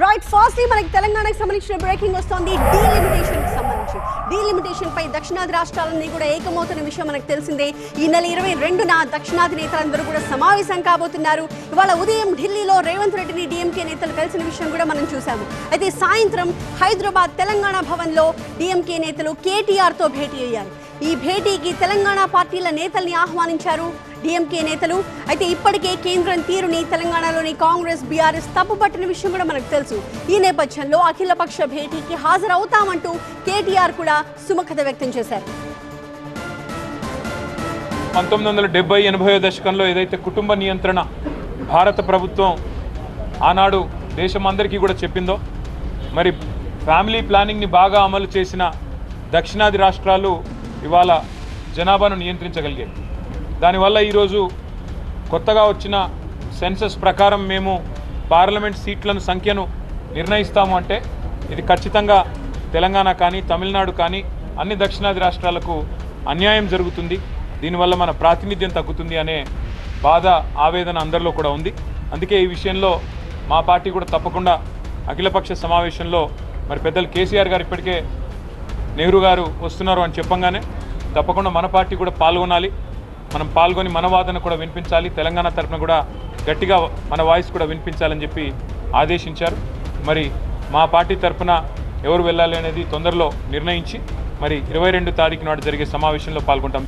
Right fastly మనకి తెలంగాణకు సంబంధించిన బ్రేకింగ్ వస్తోంది. డీలిమిటేషన్ పై దక్షిణాది రాష్ట్రాలన్నీ కూడా ఏకమవుతున్న విషయం మనకు తెలిసిందే. ఈ నెల 22న దక్షిణాది నేతలందరూ కూడా సమావేశం కాబోతున్నారు. ఇవాళ ఉదయం ఢిల్లీలో రేవంత్ రెడ్డిని డీఎంకే నేతలు కలిసిన విషయం కూడా మనం చూసాము. అయితే సాయంత్రం హైదరాబాద్ తెలంగాణ భవన్లో డీఎంకే నేతలు కేటీఆర్తో భేటీ అయ్యారు. ఈ భేటీకి తెలంగాణ పార్టీల నేతల్ని ఆహ్వానించారు డీఎంకే నేతలు. అయితే ఇప్పటికే కేంద్రం తీరుని తెలంగాణలోని కాంగ్రెస్ బీఆర్ఎస్ తప్పుపట్టిన విషయం కూడా మనకు తెలుసు. ఈ నేపథ్యంలో అఖిలపక్ష భేటీకి హాజరవుతామంటూ కేటీఆర్ కూడా సుముఖత వ్యక్తం చేశారు. 1970-80 దశకంలో ఏదైతే కుటుంబ నియంత్రణ భారత ప్రభుత్వం ఆనాడు దేశమందరికీ కూడా చెప్పిందో, మరి ఫ్యామిలీ ప్లానింగ్ని బాగా అమలు చేసిన దక్షిణాది రాష్ట్రాలు ఇవాళ జనాభాను నియంత్రించగలిగాయి. దానివల్ల ఈరోజు కొత్తగా వచ్చిన సెన్సస్ ప్రకారం మేము పార్లమెంట్ సీట్లను సంఖ్యను నిర్ణయిస్తాము అంటే ఇది ఖచ్చితంగా తెలంగాణ కానీ తమిళనాడు కానీ అన్ని దక్షిణాది రాష్ట్రాలకు అన్యాయం జరుగుతుంది. దీనివల్ల మన ప్రాతినిధ్యం తగ్గుతుంది అనే బాధ ఆవేదన అందరిలో కూడా ఉంది. అందుకే ఈ విషయంలో మా పార్టీ కూడా తప్పకుండా అఖిలపక్ష సమావేశంలో మరి పెద్దలు కేసీఆర్ గారు ఇప్పటికే నెహ్రూ గారు వస్తున్నారు అని చెప్పంగానే తప్పకుండా మన పార్టీ కూడా పాల్గొనాలి. మనం పాల్గొని మన వాదన కూడా వినిపించాలి. తెలంగాణ తరఫున కూడా గట్టిగా మన వాయిస్ కూడా వినిపించాలని చెప్పి ఆదేశించారు. మరి మా పార్టీ తరఫున ఎవరు వెళ్ళాలి అనేది తొందరలో నిర్ణయించి మరి 22 తారీఖు నాడు జరిగే సమావేశంలో పాల్గొంటాం.